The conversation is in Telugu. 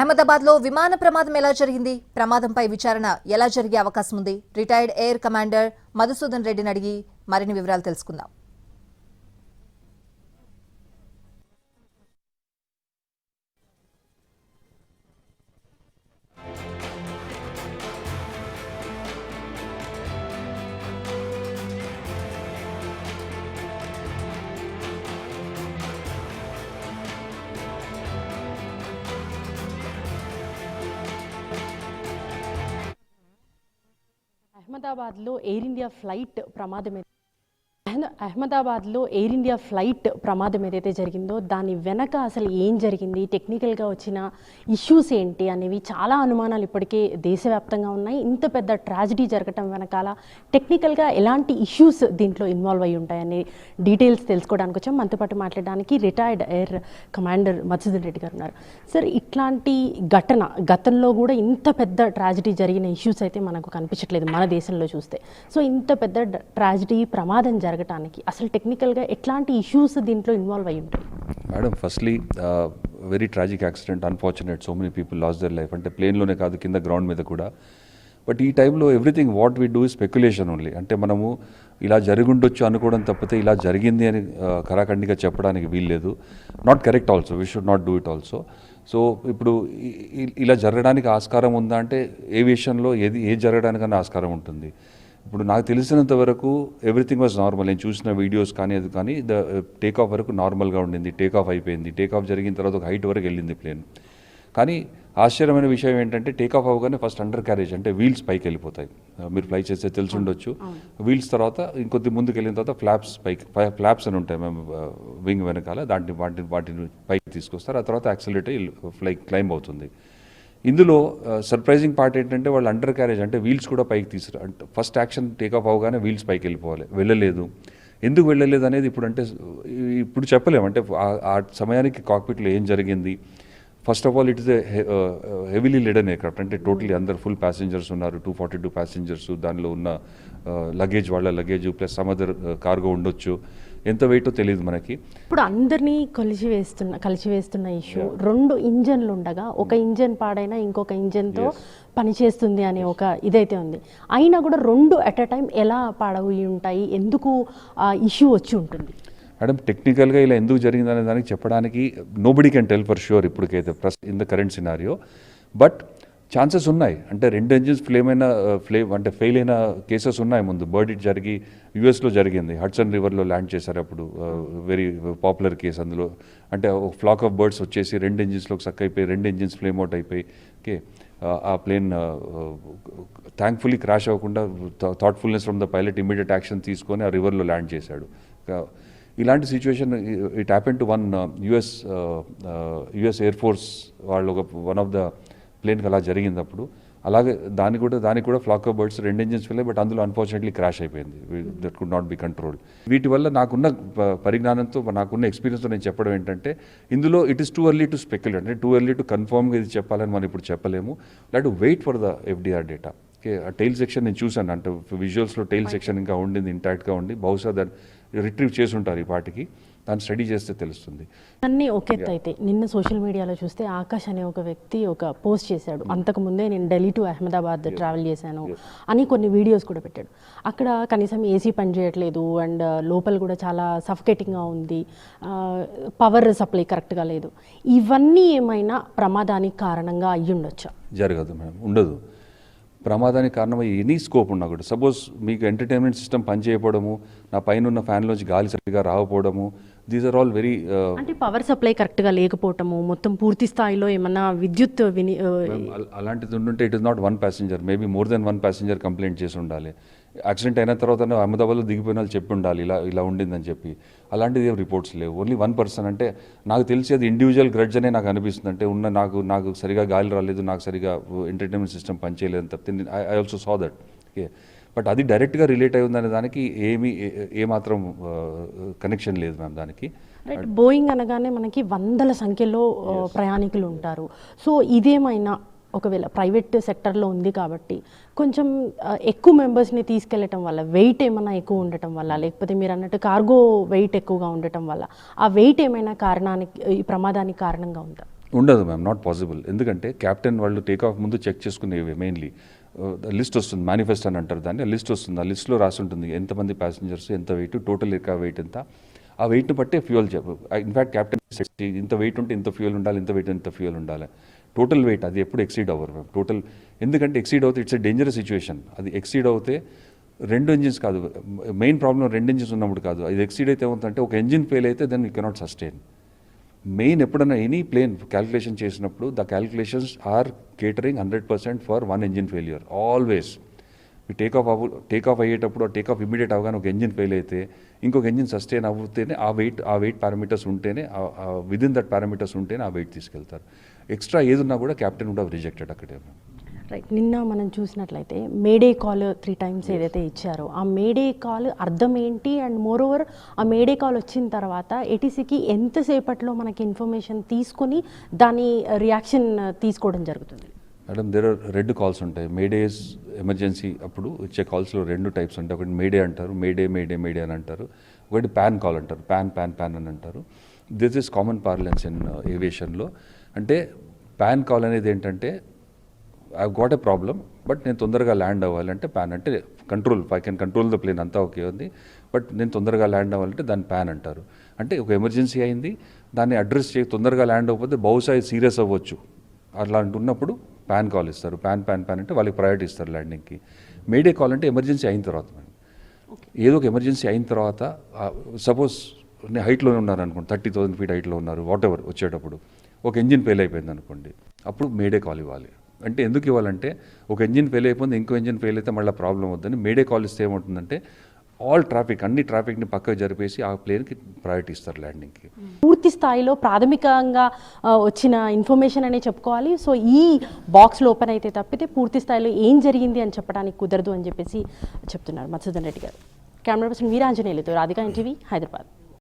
అహ్మదాబాద్లో విమాన ప్రమాదం ఎలా జరిగింది? ప్రమాదంపై విచారణ ఎలా జరిగే అవకాశం ఉంది? రిటైర్డ్ ఎయిర్ కమాండర్ మధుసూదన్ రెడ్డిని అడిగి మరిన్ని వివరాలు తెలుసుకుందాం. అహ్మదాబాద్లో ఎయిర్ ఇండియా ఫ్లైట్ ప్రమాదం ఏదైతే జరిగిందో దాని వెనక అసలు ఏం జరిగింది, టెక్నికల్గా వచ్చిన ఇష్యూస్ ఏంటి అనేవి చాలా అనుమానాలు ఇప్పటికే దేశవ్యాప్తంగా ఉన్నాయి. ఇంత పెద్ద ట్రాజడీ జరగటం వెనకాల టెక్నికల్గా ఎలాంటి ఇష్యూస్ దీంట్లో ఇన్వాల్వ్ అయ్యి ఉంటాయనే డీటెయిల్స్ తెలుసుకోవడానికి వచ్చాం. మనతో పాటు మాట్లాడడానికి retired air commander Madhusudan Reddy గారు ఉన్నారు. సార్, ఇట్లాంటి ఘటన గతంలో కూడా ఇంత పెద్ద ట్రాజడీ జరిగిన ఇష్యూస్ అయితే మనకు కనిపించట్లేదు మన దేశంలో చూస్తే. సో ఇంత పెద్ద ట్రాజడీ ప్రమాదం జరగటానికి అసలు టెక్నికల్గా ఎట్లాంటి ఇష్యూస్ దీంట్లో ఇన్వాల్వ్ అయ్యి ఉంటాయి? Madam, firstly very tragic accident, unfortunate, so many people loss their life. అంటే ప్లేన్లోనే కాదు, కింద గ్రౌండ్ మీద కూడా. బట్ ఈ టైంలో everything what we do speculation only. అంటే మనము ఇలా జరుగుండొచ్చు అనుకోవడం తప్పితే ఇలా జరిగింది అని కరాఖండిగా చెప్పడానికి వీల్లేదు. Not correct also, we should not do it also. So ఇప్పుడు ఇలా జరగడానికి ఆస్కారం ఉందా అంటే ఏవియేషన్లో ఏది జరగడానికన్నా ఆస్కారం ఉంటుంది. ఇప్పుడు నాకు తెలిసినంత వరకు ఎవ్రీథింగ్ వాజ్ నార్మల్. నేను చూసిన వీడియోస్ కానీ అది కానీ టేక్ ఆఫ్ వరకు నార్మల్గా ఉండింది. టేక్ ఆఫ్ అయిపోయింది. టేక్ ఆఫ్ జరిగిన తర్వాత ఒక హైట్ వరకు వెళ్ళింది ప్లేన్. కానీ ఆశ్చర్యమైన విషయం ఏంటంటే టేక్ ఆఫ్ అవ్వగానే ఫస్ట్ అండర్ క్యారేజ్ అంటే వీల్స్ పైకి వెళ్ళిపోతాయి. మీరు ఫ్లై చేస్తే తెలిసి ఉండొచ్చు. వీల్స్ తర్వాత ఇంకొద్ది ముందుకు వెళ్ళిన తర్వాత ఫ్లాప్స్ అని ఉంటాయి మేము వింగ్ వెనకాల, వాటిని పైకి తీసుకొస్తారు. ఆ తర్వాత యాక్సిలరేటర్ క్లైంబ్ అవుతుంది. ఇందులో సర్ప్రైజింగ్ పార్ట్ ఏంటంటే వాళ్ళు అండర్ క్యారేజ్ అంటే వీల్స్ కూడా పైకి తీసుకురా. అంటే ఫస్ట్ యాక్షన్ టేక్ ఆఫ్ అవగానే వీల్స్ పైకి వెళ్ళలేదు. ఎందుకు వెళ్ళలేదు అనేది ఇప్పుడు చెప్పలేము. అంటే ఆ సమయానికి కాక్పిట్లో ఏం జరిగింది. First of all it is heavily laden aircraft. అంటే టోటలీ అందరు ఫుల్ ప్యాసింజర్స్ ఉన్నారు, 242 ప్యాసింజర్స్. దానిలో ఉన్న వాళ్ళ luggage plus some other cargo ఉండొచ్చు. ఎంత వెయిటో తెలియదు మనకి. ఇప్పుడు అందరినీ కలిసివేస్తున్న ఇష్యూ, 2 ఇంజన్లు ఉండగా ఒక ఇంజన్ పాడైనా ఇంకొక ఇంజన్తో పనిచేస్తుంది అనే ఒక ఇదైతే ఉంది. అయినా కూడా 2 అట్ ఎ టైం ఎలా పాడవి ఉంటాయి? ఎందుకు ఇష్యూ వచ్చి ఉంటుంది? మేడం, టెక్నికల్గా ఇలా ఎందుకు జరిగింది అనే దానికి చెప్పడానికి nobody can tell for sure ఇప్పటికైతే in the current scenario. But chances ఉన్నాయి. అంటే 2 ఇంజిన్స్ ఫెయిల్ అయిన కేసెస్ ఉన్నాయి. ముందు బర్డ్ జరిగి యూఎస్లో జరిగింది. హడ్సన్ రివర్లో ల్యాండ్ చేశారు. అప్పుడు వెరీ పాపులర్ కేసు. అందులో అంటే ఒక ఫ్లాక్ ఆఫ్ బర్డ్స్ వచ్చేసి 2 ఇంజిన్స్లోకి సక్ అయిపోయి 2 ఇంజిన్స్ ఫ్లేమ్ అవుట్ అయిపోయి ఆ ప్లేన్ థ్యాంక్ఫుల్లీ క్రాష్ అవ్వకుండా thoughtfulness from the pilot immediate action తీసుకొని ఆ రివర్లో ల్యాండ్ చేశాడు. ఇలాంటి situation it happen to one US air force వాళ్ళు వన్ ఆఫ్ ద ప్లేన్కి అలా జరిగింది. అప్పుడు అలాగే దానికి కూడా ఫ్లాక్ ఆఫ్ బర్డ్స్ 2 ఇంజిన్స్ వెళ్ళాయి. బట్ అందులో అన్ఫార్చునేట్లీ క్రాష్ అయిపోయింది. That could not be controlled. వీటి వల్ల నాకున్న పరిజ్ఞానంతో, నాకున్న ఎక్స్పీరియన్స్తో నేను చెప్పడం ఏంటంటే ఇందులో it is too early to speculate. అంటే టూ ఎర్లీ టు కన్ఫర్మ్గా ఇది చెప్పాలని మనం ఇప్పుడు చెప్పలేము. Like to wait for the FDR data. ఆ టైల్ సెక్షన్ నేను చూశాను. అంటే విజువల్స్లో టైల్ సెక్షన్ ఇంకా ఉండింది, ఇంటాక్ట్గా ఉండి. బహుశా దాన్ని రిట్రీవ్ చేసి ఉంటారు ఈ పాటికి. దాన్ని స్టడీ చేస్తే తెలుస్తుంది. అన్నీ ఓకే. అయితే నిన్న సోషల్ మీడియాలో చూస్తే ఆకాష్ అనే ఒక వ్యక్తి ఒక పోస్ట్ చేశాడు. అంతకుముందే నేను ఢిల్లీ టు అహ్మదాబాద్ ట్రావెల్ చేశాను అని కొన్ని వీడియోస్ కూడా పెట్టాడు. అక్కడ కనీసం ఏసీ పని చేయట్లేదు అండ్ లోపల కూడా చాలా సఫకేటింగ్గా ఉంది, పవర్ సప్లై కరెక్ట్గా లేదు. ఇవన్నీ ఏమైనా ప్రమాదానికి కారణంగా అయ్యి ఉండొచ్చా? జరగదు మేడం, ఉండదు. ప్రమాదానికి కారణమై ఎనీ స్కోప్ ఉన్నా కూడా, సపోజ్ మీకు ఎంటర్టైన్మెంట్ సిస్టమ్ పనిచేయకపోవడము, నా పైన ఉన్న ఫ్యాన్లోంచి గాలి సరిగా రాకపోవడము, దీస్ ఆర్ ఆల్ వెరీ అంటే పవర్ సప్లై కరెక్ట్గా లేకపోవటము, మొత్తం పూర్తి స్థాయిలో ఏమన్నా విద్యుత్ అలాంటిది ఉంటుంటే it is not 1 passenger, maybe more than 1 passenger complaint చేసి ఉండాలి. యాక్సిడెంట్ అయిన తర్వాత అహ్మదాబాద్లో దిగిపోయిన వాళ్ళు చెప్పి ఉండాలి ఇలా ఉండిందని చెప్పి. అలాంటిది ఏం రిపోర్ట్స్ లేవు. Only 1 person. అంటే నాకు తెలిసి అది ఇండివిజువల్ గ్రడ్జ్ అనే నాకు అనిపిస్తుంది. అంటే నాకు సరిగా గాలి రాలేదు, నాకు సరిగా ఎంటర్టైన్మెంట్ సిస్టమ్ పనిచేయలేదు అని తప్పితే I also saw that. Okay, but అది డైరెక్ట్గా రిలేట్ అయి ఉందనే దానికి ఏమాత్రం కనెక్షన్ లేదు మ్యామ్ దానికి. రైట్. బోయింగ్ అనగానే మనకి వందల సంఖ్యలో ప్రయాణికులు ఉంటారు. సో ఇదేమైనా ఒకవేళ ప్రైవేట్ సెక్టర్లో ఉంది కాబట్టి కొంచెం ఎక్కువ మెంబర్స్ని తీసుకెళ్ళటం వల్ల, వెయిట్ ఏమైనా ఎక్కువ ఉండటం వల్ల, లేకపోతే మీరు అన్నట్టు కార్గో వెయిట్ ఎక్కువగా ఉండటం వల్ల ఆ వెయిట్ ఏమైనా ఈ ప్రమాదానికి కారణంగా ఉందా? ఉండదు మ్యామ్, నాట్ పాసిబుల్. ఎందుకంటే క్యాప్టెన్ వాళ్ళు టేక్ ఆఫ్ ముందు చెక్ చేసుకునేవి మెయిన్లీ లిస్ట్ వస్తుంది, మేనిఫెస్ట్ అని అంటారు దాన్ని. ఆ లిస్ట్ వస్తుంది, ఆ లిస్ట్లో రాసి ఉంటుంది ఎంతమంది ప్యాసింజర్స్, ఎంత వెయిట్, టోటల్ ఎక్క వెయిట్ ఎంత. ఆ వెయిట్ని బట్టే ఫ్యూయల్ ఇన్ఫ్యాక్ట్ క్యాప్టెన్ ఇంత వెయిట్ ఉంటే ఇంత ఫ్యూయల్ ఉండాలి, ఇంత వెయిట్ ఇంత ఫ్యూయల్ ఉండాలి. టోటల్ వెయిట్ అది ఎప్పుడు ఎక్సీడ్ అవ్వరు మ్యామ్. టోటల్ ఎందుకంటే ఎక్సీడ్ అవుతే ఇట్స్ ఎ డేంజరస్ సిచ్యువేషన్. అది ఎక్సీడ్ అవుతే 2 ఇంజిన్స్ కాదు, మెయిన్ ప్రాబ్లం 2 ఇంజిన్స్ ఉన్నప్పుడు కాదు. అది ఎక్సీడ్ అయితే ఏమవుతుందంటే ఒక ఇంజిన్ ఫెయిల్ అయితే then you cannot sustain. Main ఎప్పుడైనా ఎనీ ప్లేన్ క్యాలిక్యులేషన్ చేసినప్పుడు the calculations are catering 100% for 1 engine failure always. Take off అయ్యేటప్పుడు టేక్ ఆఫ్ ఇమీడియట్ అవగానే ఒక ఇంజిన్ ఫెయిల్ అయితే ఇంకొక ఇంజిన్ సస్టైన్ అవుతేనే ఆ వెయిట్ పారామీటర్స్ ఉంటేనే, విదిన్ దట్ పారామీటర్స్ ఉంటేనే ఆ వెయిట్ తీసుకెళ్తారు. ఎక్స్ట్రా ఏది ఉన్నా కూడా క్యాప్టెన్ కూడా రిజెక్టెడ్ అక్కడే. రైట్, నిన్న మనం చూసినట్లయితే మేడే కాల్ 3 times ఏదైతే ఇచ్చారో ఆ మేడే కాల్ అర్థం ఏంటి, అండ్ మోర్ ఓవర్ ఆ మేడే కాల్ వచ్చిన తర్వాత ఏటీసీకి ఎంతసేపట్లో మనకి ఇన్ఫర్మేషన్ తీసుకుని దాని రియాక్షన్ తీసుకోవడం జరుగుతుంది? మేడం, దేర్ ఆర్ 2 కాల్స్ ఉంటాయి. మేడేస్ ఎమర్జెన్సీ అప్పుడు వచ్చే కాల్స్లో 2 టైప్స్ ఉంటాయి. ఒకటి మేడే అంటారు, మేడే అని అంటారు. ఒకటి పాన్ కాల్ అంటారు, పాన్ అని అంటారు. This is common parlance in ఏవియేషన్లో. అంటే పాన్ కాల్ అనేది ఏంటంటే I got a problem but నేను తొందరగా ల్యాండ్ అవ్వాలంటే పాన్ అంటే control, I can control the plane అంతా ఓకే ఉంది, బట్ నేను తొందరగా ల్యాండ్ అవ్వాలంటే దాన్ని పాన్ అంటారు. అంటే ఒక ఎమర్జెన్సీ అయింది, దాన్ని అడ్రస్ తొందరగా ల్యాండ్ అవ్వకపోతే బహుశా సీరియస్ అవ్వచ్చు, అలాంటి ఉన్నప్పుడు పాన్ కాల్ ఇస్తారు. పాన్ అంటే వాళ్ళకి ప్రయారిటీ ఇస్తారు ల్యాండింగ్కి. మేడే కాల్ అంటే ఎమర్జెన్సీ అయిన తర్వాత, ఏదో ఒక ఎమర్జెన్సీ అయిన తర్వాత సపోజ్ నేను హైట్లోనే ఉన్నాను అనుకోండి, 30,000 feet హైట్లో ఉన్నారు, వాట్ ఎవర్, వచ్చేటప్పుడు ఒక ఇంజిన్ ఫెయిల్ అయిపోయింది అనుకోండి, అప్పుడు మేడే కాల్ ఇవ్వాలి. అంటే ఎందుకు ఇవ్వాలంటే ఒక ఇంజిన్ ఫెయిల్ అయిపోయింది, ఇంకో ఇంజిన్ ఫెయిల్ అయితే మళ్ళీ ప్రాబ్లం వద్దని మేడే కాల్ ఇస్తే ఏమవుతుందంటే ఆల్ ట్రాఫిక్, అన్ని ట్రాఫిక్ని పక్కకు జరిపేసి ఆ ప్లేన్కి ప్రయారిటీ ఇస్తారు ల్యాండింగ్కి. పూర్తి స్థాయిలో ప్రాథమికంగా వచ్చిన ఇన్ఫర్మేషన్ అనే చెప్పుకోవాలి. సో ఈ బాక్స్లో ఓపెన్ అయితే తప్పితే పూర్తి స్థాయిలో ఏం జరిగింది అని చెప్పడానికి కుదరదు అని చెప్పేసి చెప్తున్నారు మధుసూదన్ రెడ్డి గారు. కెమెరా పర్సన్ వీరాంజనేయులతో రాధికా ఎన్టీవీ, హైదరాబాద్.